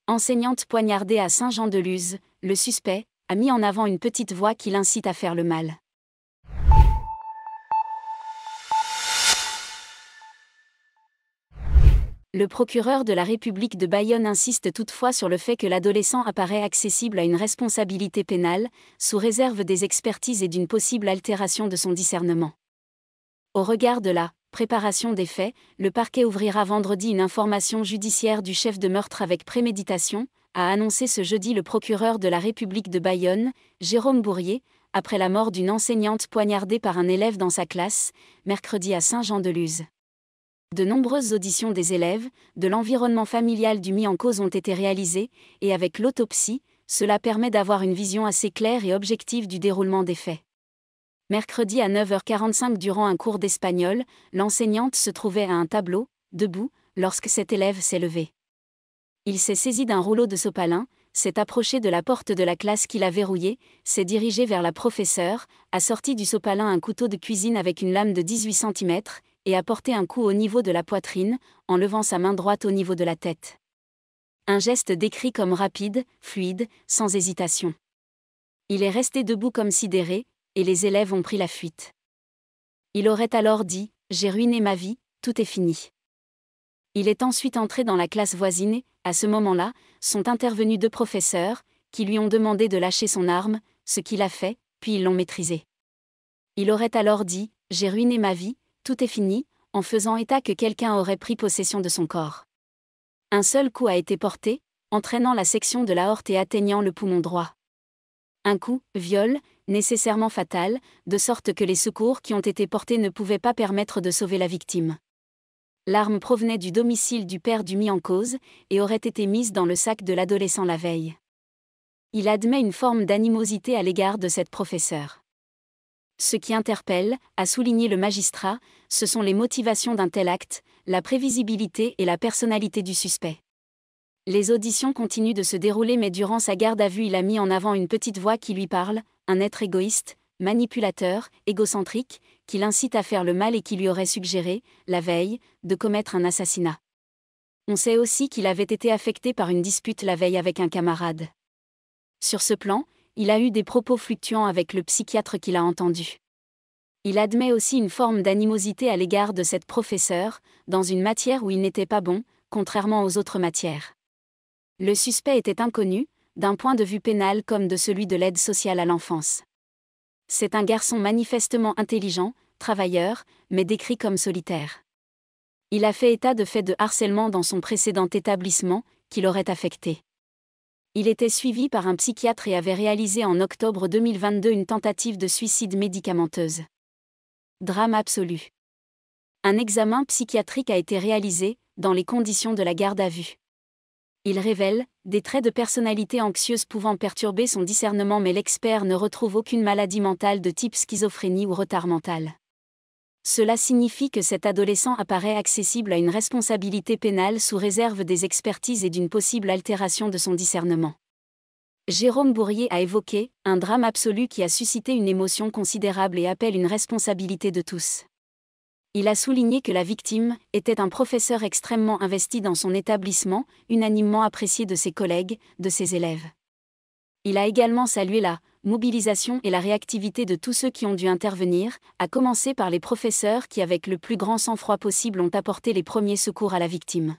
Enseignante poignardée à Saint-Jean-de-Luz, le suspect a mis en avant une petite voix qui l'incite à faire le mal. Le procureur de la République de Bayonne insiste toutefois sur le fait que l'adolescent apparaît accessible à une responsabilité pénale, sous réserve des expertises et d'une possible altération de son discernement. Au regard de la préparation des faits, le parquet ouvrira vendredi une information judiciaire du chef de meurtre avec préméditation, a annoncé ce jeudi le procureur de la République de Bayonne, Jérôme Bourrier, après la mort d'une enseignante poignardée par un élève dans sa classe, mercredi à Saint-Jean-de-Luz. De nombreuses auditions des élèves, de l'environnement familial du mis en cause ont été réalisées, et avec l'autopsie, cela permet d'avoir une vision assez claire et objective du déroulement des faits. Mercredi à 9h45 durant un cours d'espagnol, l'enseignante se trouvait à un tableau, debout, lorsque cet élève s'est levé. Il s'est saisi d'un rouleau de sopalin, s'est approché de la porte de la classe qu'il a verrouillée, s'est dirigé vers la professeure, a sorti du sopalin un couteau de cuisine avec une lame de 18 cm, et a porté un coup au niveau de la poitrine, en levant sa main droite au niveau de la tête. Un geste décrit comme rapide, fluide, sans hésitation. Il est resté debout comme sidéré, et les élèves ont pris la fuite. Il aurait alors dit « J'ai ruiné ma vie, tout est fini ». Il est ensuite entré dans la classe voisine. À ce moment-là, sont intervenus 2 professeurs, qui lui ont demandé de lâcher son arme, ce qu'il a fait, puis ils l'ont maîtrisé. Il aurait alors dit « J'ai ruiné ma vie, tout est fini », en faisant état que quelqu'un aurait pris possession de son corps. Un seul coup a été porté, entraînant la section de l'aorte et atteignant le poumon droit. Un coup, viol, nécessairement fatal, de sorte que les secours qui ont été portés ne pouvaient pas permettre de sauver la victime. L'arme provenait du domicile du père du mis en cause, et aurait été mise dans le sac de l'adolescent la veille. Il admet une forme d'animosité à l'égard de cette professeure. Ce qui interpelle, a souligné le magistrat, ce sont les motivations d'un tel acte, la prévisibilité et la personnalité du suspect. Les auditions continuent de se dérouler mais durant sa garde à vue il a mis en avant une petite voix qui lui parle, un être égoïste, manipulateur, égocentrique, qui l'incite à faire le mal et qui lui aurait suggéré, la veille, de commettre un assassinat. On sait aussi qu'il avait été affecté par une dispute la veille avec un camarade. Sur ce plan, il a eu des propos fluctuants avec le psychiatre qu'il a entendu. Il admet aussi une forme d'animosité à l'égard de cette professeure, dans une matière où il n'était pas bon, contrairement aux autres matières. Le suspect était inconnu, d'un point de vue pénal comme de celui de l'aide sociale à l'enfance. C'est un garçon manifestement intelligent, travailleur, mais décrit comme solitaire. Il a fait état de faits de harcèlement dans son précédent établissement, qui l'aurait affecté. Il était suivi par un psychiatre et avait réalisé en octobre 2022 une tentative de suicide médicamenteuse. Drame absolu. Un examen psychiatrique a été réalisé, dans les conditions de la garde à vue. Il révèle des traits de personnalité anxieuse pouvant perturber son discernement mais l'expert ne retrouve aucune maladie mentale de type schizophrénie ou retard mental. Cela signifie que cet adolescent apparaît accessible à une responsabilité pénale sous réserve des expertises et d'une possible altération de son discernement. Jérôme Bourrier a évoqué un drame absolu qui a suscité une émotion considérable et appelle une responsabilité de tous. Il a souligné que la victime était un professeur extrêmement investi dans son établissement, unanimement apprécié de ses collègues, de ses élèves. Il a également salué la mobilisation et la réactivité de tous ceux qui ont dû intervenir, à commencer par les professeurs qui avec le plus grand sang-froid possible ont apporté les premiers secours à la victime.